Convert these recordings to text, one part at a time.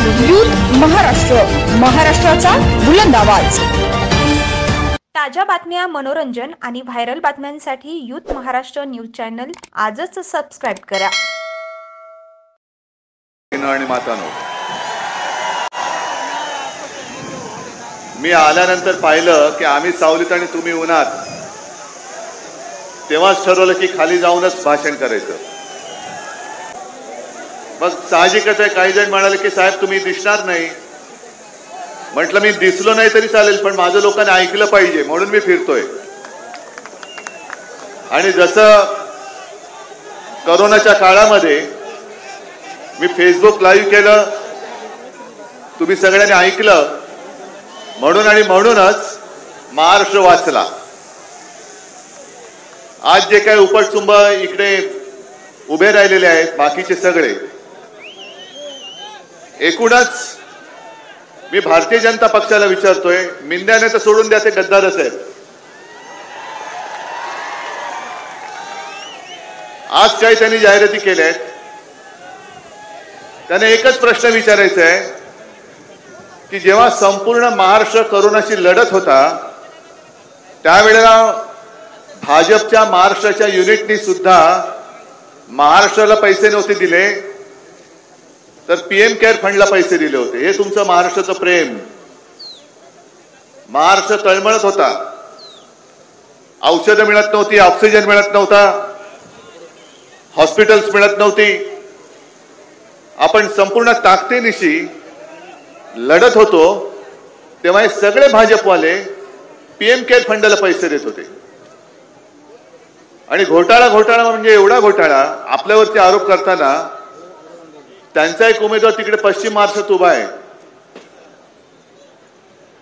Youth Maharashtra, महाराष्ट्राचा बुलंद आवाज। ताज्या बातम्या, मनोरंजन आणि व्हायरल बातम्यांसाठी यूथ महाराष्ट्र न्यूज चॅनल आजच सबस्क्राइब करा। आणि मातानो, मी आल्यानंतर पाहिलं की आम्ही सावलीत आणि तुम्ही उन्हात, तेव्हाच ठरवलं की खाली जाऊनच भाषण करायचं। मग साहजिकच आहे, काही जण म्हणाले की साहेब तुम्ही दिसणार नाही। म्हटलं मी दिसलो नाही तरी चालेल, पण माझं लोकांनी ऐकलं पाहिजे म्हणून मी फिरतोय। आणि जसं कोरोनाच्या काळामध्ये मी फेसबुक लाईव्ह केलं, तुम्ही सगळ्यांनी ऐकलं, म्हणून आणि म्हणूनच महाराष्ट्र वाचला। आज जे काही उपटसुंब इकडे उभे राहिलेले आहेत बाकीचे सगळे, एकूणच मी भारतीय जनता पक्षाला विचारतोय, मिंद्याने तर सोडून द्या, ते गद्दारच आहेत। आज काही त्यांनी जाहिराती केल्या आहेत, त्याने एकच प्रश्न विचारायचा आहे की जेव्हा संपूर्ण महाराष्ट्र कोरोनाशी लढत होता, त्यावेळेला भाजपच्या महाराष्ट्राच्या युनिटनी सुद्धा महाराष्ट्राला पैसे नव्हते दिले, तर पीएम केअर फंडला पैसे दिले होते। हे तुमचं महाराष्ट्राचं प्रेम। महाराष्ट्र तळमळत होता, औषधं मिळत नव्हती, ऑक्सिजन मिळत नव्हता, हॉस्पिटल्स मिळत नव्हती। आपण संपूर्ण ताकदीनिशी लढत होतो, तेव्हा हे सगळे भाजपवाले पीएम केअर फंडाला पैसे देत होते। आणि घोटाळा म्हणजे एवढा घोटाळा, आपल्यावरती आरोप करताना त्यांचा एक उमेदवार तिकडे पश्चिम महाराष्ट्रात उभा आहे,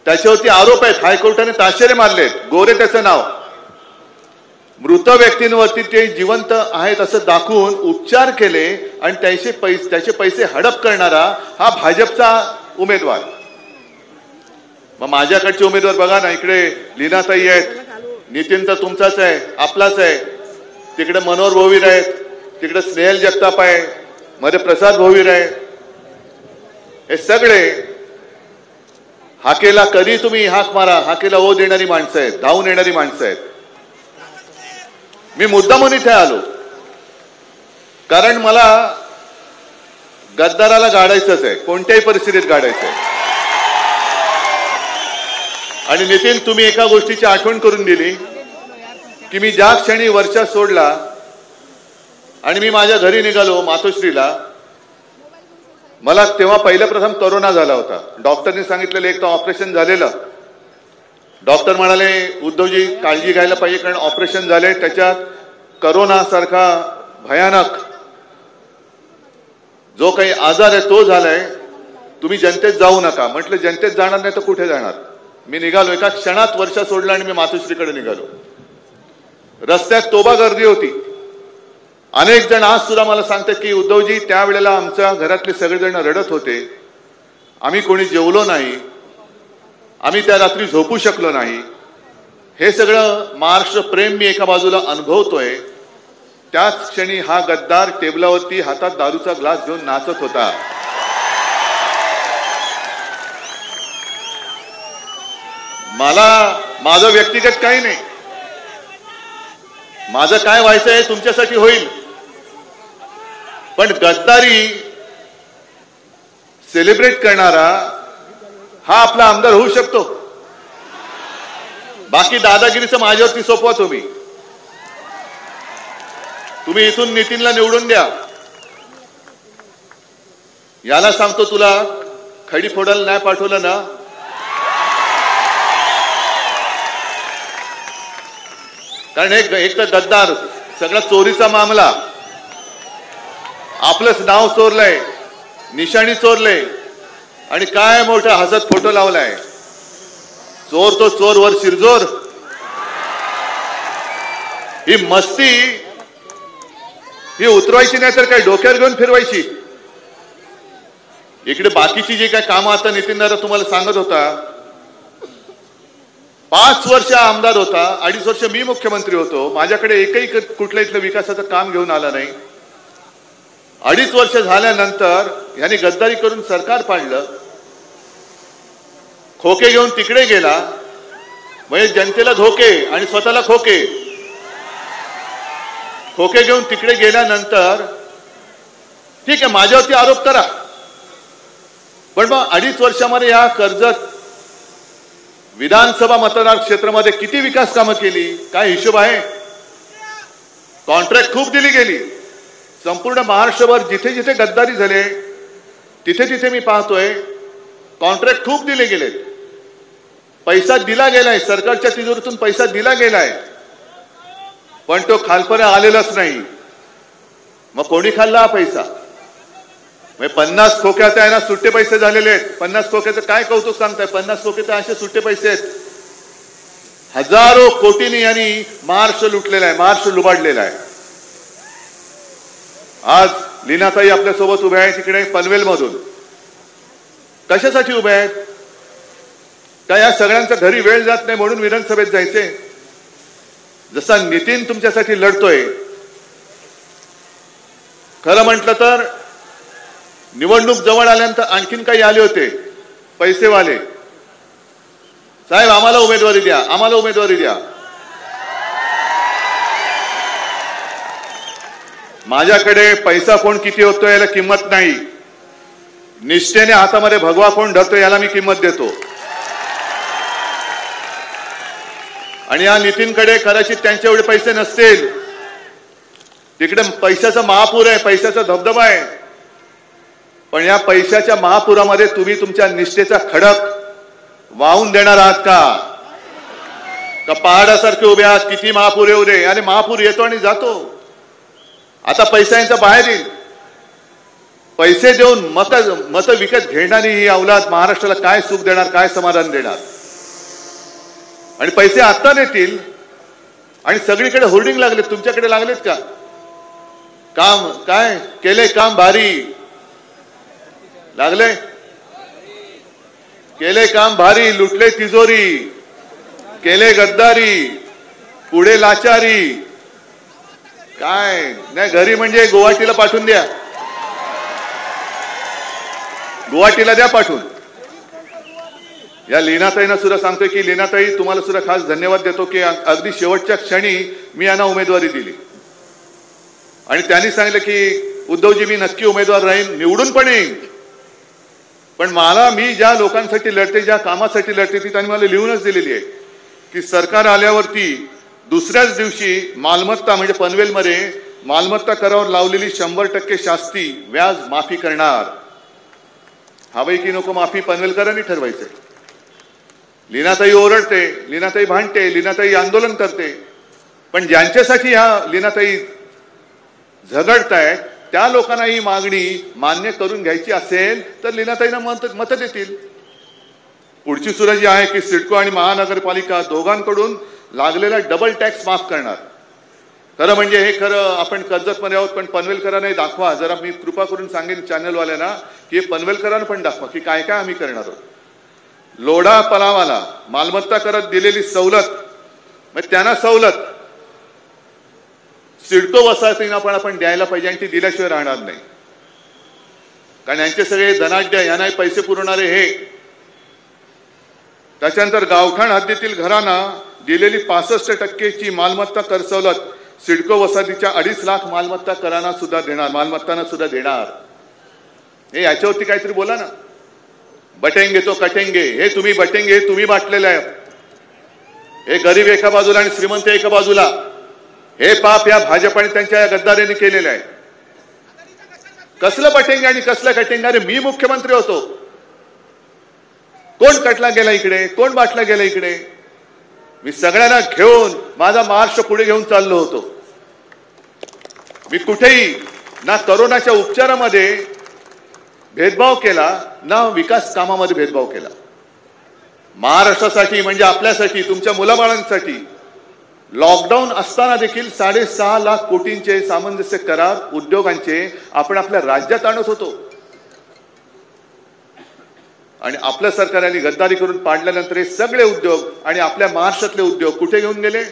त्याच्यावरती आरोप आहेत, हायकोर्टाने ताशेरे मारलेत, गोरे त्याचं नाव। मृत व्यक्तींवरती ते जिवंत आहेत असं दाखवून उपचार केले आणि त्याचे पैसे हडप करणारा हा भाजपचा उमेदवार। मग माझ्याकडचे उमेदवार बघा ना, इकडे लीनाताई आहेत, नितीन तर तुमचाच आहे, आपलाच आहे, तिकडे मनोहर भोवीर आहेत, तिकडे स्नेहल जगताप आहे, मध्ये प्रसाद भोवीर आहे। हे सगळे हाकेला कधी तुम्ही हाक मारा, हाकेला ओ देणारी माणसं आहेत, धावून येणारी माणसं आहेत। मी मुद्दामून इथे आलो कारण मला गद्दाराला गाडायचंच आहे, कोणत्याही परिस्थितीत गाडायचं आहे। आणि नितीन, तुम्ही एका गोष्टीची आठवण करून दिली की मी ज्या क्षणी वर्षा सोडला आणि मी माझ्या घरी निघालो मातोश्रीला, मला तेव्हा पहिलं प्रथम कोरोना झाला होता। डॉक्टरने सांगितलेलं एक तर ऑपरेशन झालेलं, डॉक्टर म्हणाले उद्धवजी काळजी घ्यायला पाहिजे कारण ऑपरेशन झाले, त्याच्यात कोरोना सारखा भयानक जो काही आजार आहे तो झालाय, तुम्ही जनतेत जाऊ नका। म्हटलं जनतेत जाणार नाही तर कुठे जाणार। मी निघालो, एका क्षणात वर्षा सोडला आणि मी मातोश्रीकडे निघालो। रस्त्यात तोबा गर्दी होती, अनेक जण आज सुद्धा मला सांगतात की उद्धवजी त्यावेळेला आमच्या घरातले सगळेजण रडत होते, आम्ही कोणी जेवलो नाही, आम्ही त्या रात्री झोपू शकलो नाही। हे सगळं महाराष्ट्र प्रेम मी एका बाजूला अनुभवतोय, त्याच क्षणी हा गद्दार टेबलावरती हातात दारूचा ग्लास घेऊन नाचत होता। मला माझं व्यक्तिगत काही नाही, माझं काय व्हायचं आहे तुमच्यासाठी होईल, पण गद्दारी सेलिब्रेट करणारा हा आपला आमदार होऊ शकतो। बाकी दादागिरीचं माझ्यावरती सोपवा तुम्ही इथून नितीनला निवडून द्या। याला सांगतो, तुला खडी फोडायला नाही पाठवलं ना, कारण एक तर गद्दार, सगळा चोरीचा मामला, आपलंच नाव चोरलंय, निशाणी चोरले आणि काय मोठा हसत फोटो लावलाय। चोर तो चोर वर शिरजोर, ही मस्ती ही उतरवायची नाही तर काय डोक्यावर घेऊन फिरवायची। इकडे बाकीची जी काय कामं आता नितीन दादा तुम्हाला सांगत होता, 5 वर्ष आमदार होता, 2.5 वर्ष मी मुख्यमंत्री होतो, माझ्याकडे एकही कुठल्या इथलं विकासाचं काम घेऊन आला नाही। 2.5 वर्ष झाल्यानंतर यांनी गद्दारी करून सरकार पाडलं, खोके घेऊन तिकडे गेला, म्हणजे जनतेला धोके आणि स्वतःला खोके. खोके घेऊन तिकडे गेल्यानंतर ठीक आहे, माझ्यावरती आरोप करा, पण मग 2.5 वर्षामध्ये या कर्जत विधानसभा मतदार क्षेत्रामध्ये किती विकास कामं केली, काय हिशोब आहे? कॉन्ट्रॅक्ट खूप दिली गेली. संपूर्ण महाराष्ट्रभर जिथे जिथे गद्दारी झाले तिथे तिथे मी पाहतोय कॉन्ट्रॅक्ट खूप दिले गेले. पैसा दिला गेलाय, सरकारच्या तिजोरीतून पैसा दिला गेलाय, पण तो खालपर्यंत आलेलाच नाही. मग कोणी खाल्ला हा पैसा? 50 खोक्यात आहे ना सुट्टे पैसे झालेले आहेत. 50 खोक्याचं काय कौतुक सांगताय? 50 खोके तर असे सुट्टे पैसे आहेत. हजारो कोटींनी यांनी महाराष्ट्र लुटलेला आहे, महाराष्ट्र लुबाडलेला आहे. आज लीनाताई आपल्यासोबत उभ्या आहेत तिकडे पनवेलमधून. कशासाठी उभ्या आहेत? का या सगळ्यांच्या घरी वेळ जात नाही म्हणून विधानसभेत जायचे? जसा नितीन तुमच्यासाठी लढतोय, खरं म्हटलं तर निवडणूक जवळ आल्यानंतर आणखीन काही आले होते पैसेवाले, साहेब आम्हाला उमेदवारी द्या, आम्हाला उमेदवारी द्या. माझ्याकडे पैसा कोण किती होतो याला किंमत नाही, निष्ठेने हातामध्ये भगवा कोण धरतो याला मी किंमत देतो. आणि या नितीनकडे कदाचित त्यांचे एवढे पैसे नसतील, तिकडे पैशाचा महापूर आहे, पैशाचा धबधबा आहे, पण या पैशाच्या महापुरामध्ये तुम्ही तुमच्या निष्ठेचा खडक वाहून देणार आहात का पहाडासारखे उभे आहात? किती महापूर येऊ दे, आणि महापूर येतो आणि जातो. आता पैसा यांचा बाहेर येईल. पैसे देऊन मत विकत घेणारी ही अवलाद महाराष्ट्राला काय सुख देणार, काय समाधान देणार? आणि पैसे आता देतील आणि सगळीकडे होर्डिंग लागले. तुमच्याकडे लागलेत का? काम काय केले, काम भारी लागले, केले काम भारी, लुटले तिजोरी, केले गद्दारी, पुढे लाचारी. काय नाही, घरी म्हणजे गुवाहाटीला पाठवून द्या, गुवाहाटीला द्या पाठवून. या लीनाताईंना सुद्धा सांगतोय की लीनाताई तुम्हाला सुद्धा खास धन्यवाद देतो की अगदी शेवटच्या क्षणी मी यांना उमेदवारी दिली आणि त्यांनी सांगितलं की उद्धवजी मी नक्की उमेदवार राहीन, निवडून पण येईन, पण मला मी ज्या लोकांसाठी लढते, ज्या कामासाठी लढते ती त्यांनी मला लिहूनच दिलेली आहे की सरकार आल्यावरती दुसऱ्याच दिवशी मालमत्ता म्हणजे पनवेलमध्ये मालमत्ता करावर लावलेली 100% शास्ती व्याज माफी करणार. हवंय की नको माफी पनवेलकरांनी ठरवायचंय. लीनाताई ओरडते, लीनाताई भांडते, लीनाताई आंदोलन करते, पण ज्यांच्यासाठी ह्या लीनाताई झगडतायत त्या लोकांना ही मागणी मान्य करून घ्यायची असेल तर लीनाताईंना मत देतील. पुढची सुद्धा जी आहे की सिडको आणि महानगरपालिका दोघांकडून लागलेला डबल टॅक्स माफ करणार. खरं म्हणजे हे खरं आपण कर्जतमध्ये आहोत, पण पनवेलकरांना दाखवा जरा. मी कृपा करून सांगेन चॅनलवाल्यांना की हे पनवेलकरांना पण दाखवा की काय काय आम्ही करणार आहोत. लोढा पलावाला मालमत्ता करत दिलेली सवलत, म्हणजे त्यांना सवलत सिडको वसाहतींना पण आपण द्यायला पाहिजे आणि ती दिल्याशिवाय राहणार नाही. कारण यांचे सगळे धनाढ्य, यांना पैसे पुरवणारे हे. त्याच्यानंतर गावठाण हद्दीतील घरांना दिलेली 65% मालमत्ता कर सवलत सिडको वसाहतीच्या 2.5 लाख मालमत्ता करांना सुद्धा देणार, मालमत्तांना सुद्धा देणार. हे याच्यावरती काहीतरी बोला ना. बटेंगे तो कटेंगे, हे तुम्ही बटेंगे हे तुम्ही बाटलेलं आहे. हे गरीब एका बाजूला आणि श्रीमंत एका बाजूला. हे पाप या भाजपाने त्यांच्या या गद्दारीने केलेलं आहे. कसलं बटेंगे आणि कसलं कटेंगे? अरे मी मुख्यमंत्री होतो, कोण कटला गेला इकडे, कोण बाटला गेला इकडे? मी सगळ्यांना घेऊन माझा महाराष्ट्र पुढे घेऊन चाललो होतो. मी कुठेही ना करोनाच्या उपचारामध्ये भेदभाव केला ना विकास कामामध्ये भेदभाव केला. महाराष्ट्रासाठी म्हणजे आपल्यासाठी, तुमच्या मुलाबाळांसाठी लॉकडाऊन असताना देखील 6.5 लाख कोटींचे सामंजस्य करार उद्योगांचे आपण आपल्या राज्यात आणत होतो. आणि आपल्या सरकारने गद्दारी करून पाडल्यानंतर हे सगळे उद्योग आणि आपल्या महाराष्ट्रातले उद्योग कुठे घेऊन गेले?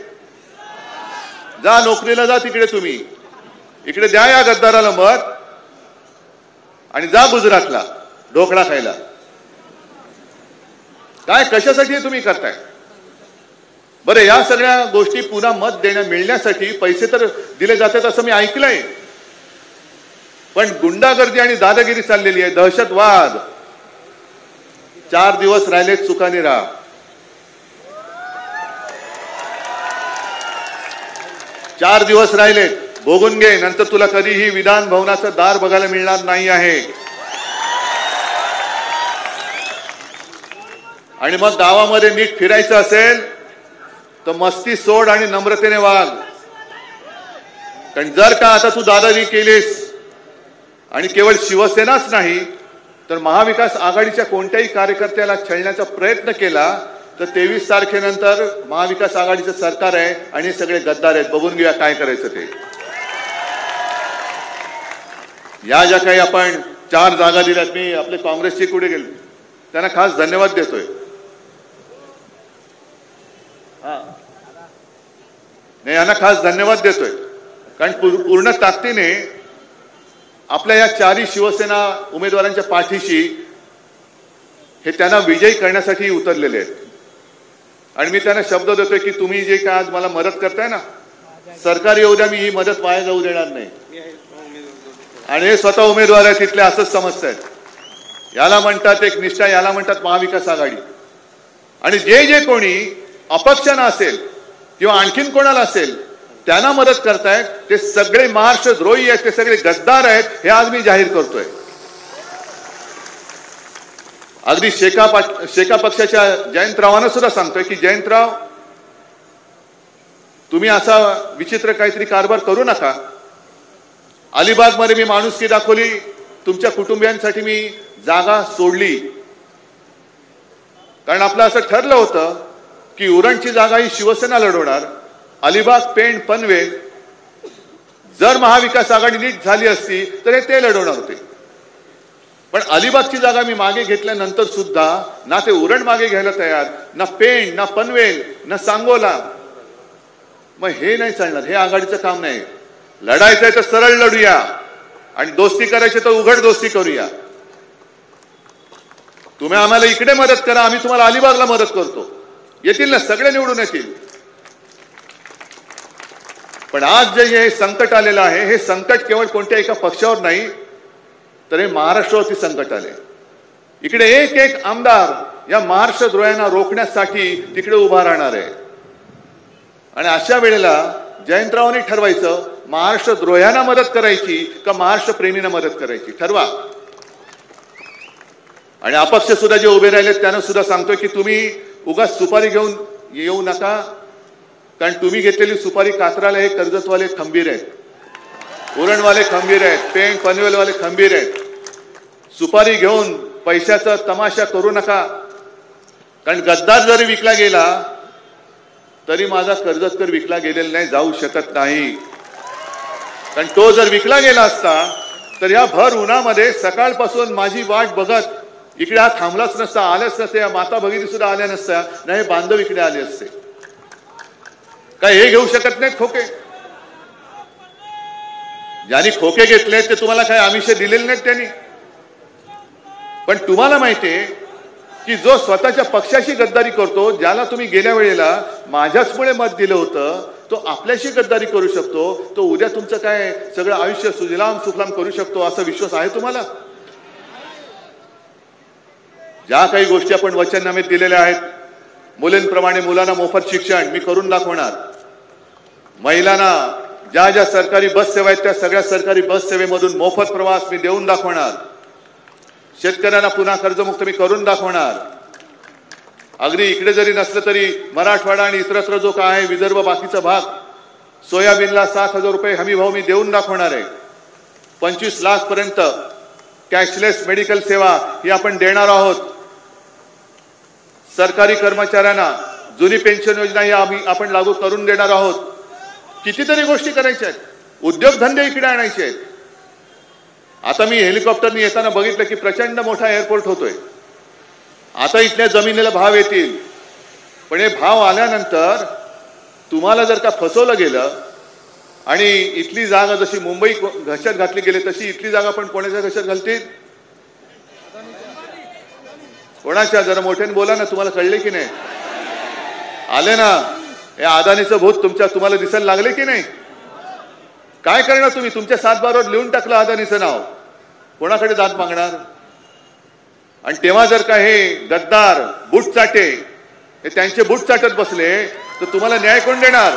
जा नोकरीला जा तिकडे, तुम्ही इकडे द्या या गद्दाराला मत. आणि जा गुजरातला ढोकळा खायला. काय कशासाठी तुम्ही करताय? बरं, या सगळ्या गोष्टी पुन्हा मत मिळण्यासाठी पैसे तर दिले जातात असं मी ऐकलंय, पण गुंडागर्दी आणि दादागिरी चाललेली आहे, दहशतवाद. 4 दिवस राहिलेत सुखाने राहा. 4 दिवस राहिलेत, भोगून घे. नंतर तुला कधीही विधान भवनाचं दार बघायला मिळणार नाही आहे. आणि मग गावामध्ये नीट फिरायचं असेल तर मस्ती सोड आणि नम्रतेने वाग. कारण जर का आता तू दादागिरी केलीस आणि केवळ शिवसेनाच नाही तर महाविकास आघाडीच्या कोणत्याही कार्यकर्त्याला छळण्याचा प्रयत्न केला तर 23 तारखेनंतर महाविकास आघाडीचं सरकार आहे आणि हे सगळे गद्दार आहेत. बघून घेऊया काय करायचं ते. या ज्या काही आपण 4 जागा दिल्यात, मी आपले काँग्रेसचे कुठे गेले त्यांना खास धन्यवाद देतोय. नाही, यांना खास धन्यवाद देतोय, कारण पूर्ण ताकदीने आपल्या या 4ही शिवसेना उमेदवारांच्या पाठीशी हे त्यांना विजयी करण्यासाठी उतरलेले आहेत. आणि मी त्यांना शब्द देतोय की तुम्ही जे काय आज मला मदत करताय ना, सरकार येऊ द्या, मी ही मदत वाया जाऊ देणार नाही. आणि हे स्वतः उमेदवार आहेत तिथले, असंच समजतायत. याला म्हणतात एक निष्ठा, याला म्हणतात महाविकास आघाडी. आणि जे कोणी अपक्षानं असेल किंवा आणखीन कोणाला असेल त्यांना मदत करतायत ते सगळे महाराष्ट्रद्रोही आहेत, ते सगळे गद्दार आहेत, हे आज मी जाहीर करतोय. अगदी शेका पक्षाच्या जयंतरावांना सुद्धा सांगतोय की जयंतराव, तुम्ही असा विचित्र काहीतरी कारभार करू नका. अलिबाग मध्ये मी माणुसकी दाखवली, तुमच्या कुटुंबियांसाठी मी जागा सोडली, कारण आपलं असं ठरलं होतं की उरणची जागा ही शिवसेना लढवणार. अलिबाग, पेण, पनवेल जर महाविकास आघाडी नीट झाली असती तर ते लढवणार होते. पण अलिबागची जागा मी मागे घेतल्यानंतर सुद्धा ना ते उरण मागे घ्यायला तयार, ना पेण, ना पनवेल, ना सांगोला. मग हे नाही चालणार, हे आघाडीचं काम नाही. लढायचंय तर सरळ लढूया आणि दोस्ती करायची तर उघड दोस्ती करूया. तुम्ही आम्हाला इकडे मदत करा, आम्ही तुम्हाला अलिबागला मदत करतो. येतील ना, सगळे निवडून येतील. पण आज जे हे संकट आलेलं आहे, हे संकट केवळ कोणत्या एका पक्षावर नाही तर हे महाराष्ट्रावरती संकट आले. इकडे एक आमदार या महाराष्ट्रद्रोह्यांना रोखण्यासाठी तिकडे उभा राहणार आहे. आणि अशा वेळेला जयंतरावांनी ठरवायचं, महाराष्ट्रद्रोह्यांना मदत करायची का महाराष्ट्र प्रेमींना मदत करायची, ठरवा. आणि अपक्ष सुद्धा जे उभे राहिलेत त्यांना सुद्धा सांगतोय की तुम्ही उगाच सुपारी घेऊन येऊ नका, कारण तुम्ही घेतलेली सुपारी कात्राला हे कर्जतवाले खंबीर आहेत, उरणवाले खंबीर आहेत, पेण पनवेलवाले खंबीर आहेत. सुपारी घेऊन पैशाचा तमाशा करू नका, कारण गद्दार जरी विकला गेला तरी माझा कर्जतकर विकला गेलेला नाही, जाऊ शकत नाही. कारण तो जर विकला गेला असता तर या भर उन्हामध्ये सकाळपासून माझी वाट बघत इकडे हा थांबलाच नसता, आल्याच नसते. या माता भगिनी सुद्धा आल्या नसत्या, नाही बांधव इकडे आले असते. काय हे घेऊ शकत नाहीत खोके? ज्यांनी खोके घेतले ते तुम्हाला काय आमिष दिलेले नाहीत त्यांनी. पण तुम्हाला माहितीये की जो स्वतःच्या पक्षाशी गद्दारी करतो, ज्याला तुम्ही गेल्या वेळेला माझ्याचमुळे मत दिलं होतं, तो आपल्याशी गद्दारी करू शकतो, तो उद्या तुमचं काय सगळं आयुष्य सुजलाम सुफलाम करू शकतो, असा विश्वास आहे तुम्हाला? ज्या काही गोष्टी आपण वचननामेत दिलेल्या आहेत, मुलींप्रमाणे मुलांना मोफत शिक्षण मी करून दाखवणार. महिलांना ज्या ज्या सरकारी बस सेवा आहेत त्या सगळ्या सरकारी बस सेवेमधून मोफत प्रवास मी देऊन दाखवणार. शेतकऱ्यांना पुन्हा कर्जमुक्त मी करून दाखवणार. अगदी इकडे जरी नसलं तरी मराठवाडा आणि इतरत्र जो काय आहे विदर्भ बाकीचा भाग, सोयाबीनला 7,000 रुपये हमी भाव मी देऊन दाखवणार आहे. 25 लाख पर्यंत कॅशलेस मेडिकल सेवा ही आपण देणार आहोत. सरकारी कर्मचाऱ्यांना जुनी पेन्शन योजना ही आपण लागू करून देणार आहोत. कितीतरी गोष्टी करायच्या आहेत, उद्योगधंदे इकडे आणायचे आहेत. आता मी हेलिकॉप्टरने येताना बघितलं की प्रचंड मोठा एअरपोर्ट होतोय. आता इथल्या जमिनीला भाव येतील, पण हे भाव आल्यानंतर तुम्हाला जर का फसवलं गेलं आणि इथली जागा जशी मुंबई घशात घातली गेली तशी इथली जागा पण कोणाच्या घशात घालतील? कोणाच्या? जरा मोठ्याने बोला ना, तुम्हाला कळले की नाही? आले ना? हे अदानीचं भूत तुम्हाला दिसायला लागले की नाही? काय करणार तुम्ही? तुमच्या 7/12वर लिहून टाकलं अदानीचं नाव. कोणाकडे दाद मागणार? आणि तेव्हा जर का हे गद्दार बूट चाटे हे त्यांचे बूट चाटत बसले तर तुम्हाला न्याय कोण देणार?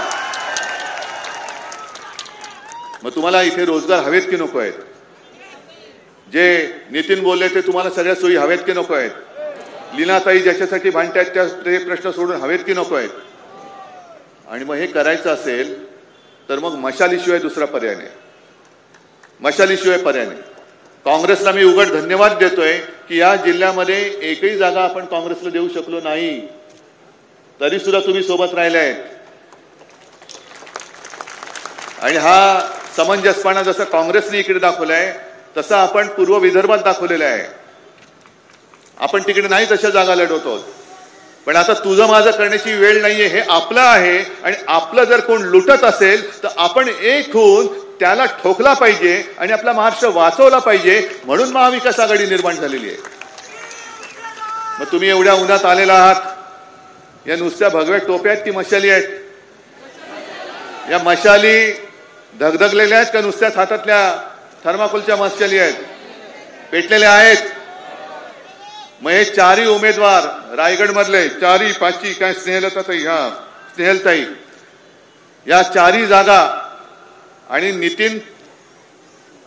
मग तुम्हाला इथे रोजगार हवेत की नको आहेत? जे नितीन बोलले ते तुम्हाला सगळ्या सोयी हवेत की नको आहेत? लीनाताई ज्याच्यासाठी भांडतायत ते प्रश्न सोडून हवेत की नको आहेत? आणि मग हे करायचं असेल तर मग मशालीशिवाय दुसरा पर्याय नाही. मशालीशिवाय पर्याय नाही. काँग्रेसला मी उघड धन्यवाद देतोय की या जिल्ह्यामध्ये एकही जागा आपण काँग्रेसला देऊ शकलो नाही, तरी सुद्धा तुम्ही सोबत राहिले आहेत. आणि हा समंजसपणा जसा काँग्रेसने इकडे दाखवलाय तसा आपण पूर्व विदर्भात दाखवलेला आहे. आपण तिकडे नाही तशा जागा लढवतो. पण आता तुझं माझं करण्याची वेळ नाहीये, हे आपलं आहे. आणि आपलं जर कोण लुटत असेल तर आपण एक होऊन त्याला ठोकला पाहिजे आणि आपला महाराष्ट्र वाचवला पाहिजे. म्हणून महाविकास आघाडी निर्माण झालेली आहे. मग तुम्ही एवढ्या उन्हात आलेला आहात, या नुसत्या भगव्या टोप्या आहेत की मशाली आहेत? या मशाली धगधगलेल्या आहेत का नुसत्याच हातातल्या थर्माकोलच्या मशाली आहेत? पेटलेल्या आहेत. मग हे चारही उमेदवार रायगड मधले चारही पाचही काय स्नेहलताई या चारही जागा आणि नितीन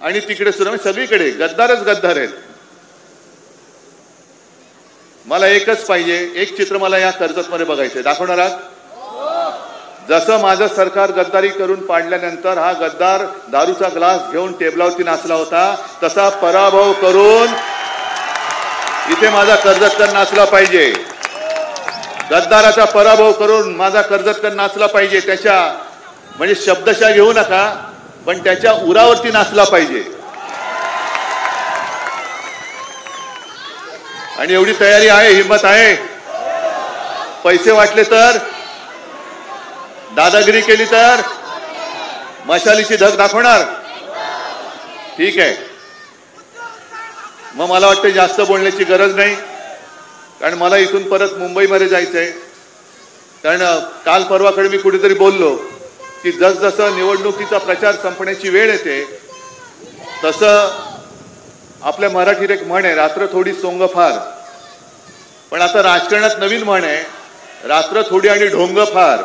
आणि तिकडे सुद्धा सगळीकडे गद्दारच गद्दार आहेत. मला एकच पाहिजे, एक चित्र मला या कर्जतमध्ये बघायचंय. दाखवणार आहात? जसं माझं सरकार गद्दारी करून पाडल्यानंतर हा गद्दार दारूचा ग्लास घेऊन टेबलावरती नाचला होता, तसा पराभव करून इथे माझा कर्जतकर नाचला पाहिजे. गद्दाराचा पराभव करून माझा कर्जतकर नाचला पाहिजे. त्याच्या म्हणजे शब्दशः घेऊ नका, पण त्याच्या उरावरती नाचला पाहिजे. आणि एवढी तयारी आहे, हिंमत आहे. पैसे वाटले तर, दादागिरी केली तर मशालीची धग दाखवणार. ठीक आहे. मग मला वाटतं जास्त बोलण्याची गरज नाही, कारण मला इथून परत मुंबईमध्ये जायचंय. कारण काल परवाकडे मी कुठेतरी बोललो की जसजसं निवडणुकीचा प्रचार संपण्याची वेळ येते तसं आपल्या मराठीत एक म्हण आहे, रात्र थोडी सोंग फार. पण आता राजकारणात नवीन म्हण आहे, रात्र थोडी आणि ढोंग फार.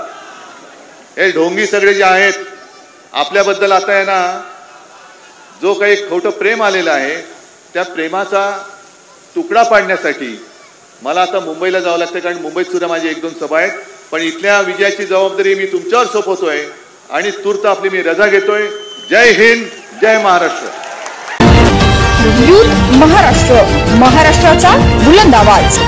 हे ढोंगी सगळे जे आहेत आपल्याबद्दल आता आहे ना, जो काही खोटं प्रेम आलेलं आहे त्या प्रेमाचा तुकडा पाडण्यासाठी मला आता मुंबईला जावं लागतं. कारण मुंबईत सुद्धा माझी 1-2 सभा आहेत. पण इथल्या विजयाची जबाबदारी मी तुमच्यावर सोपवतोय आणि तूर्त आपली मी रजा घेतोय. जय हिंद, जय महाराष्ट्र. महाराष्ट्र, महाराष्ट्राचा बुलंद आवाज.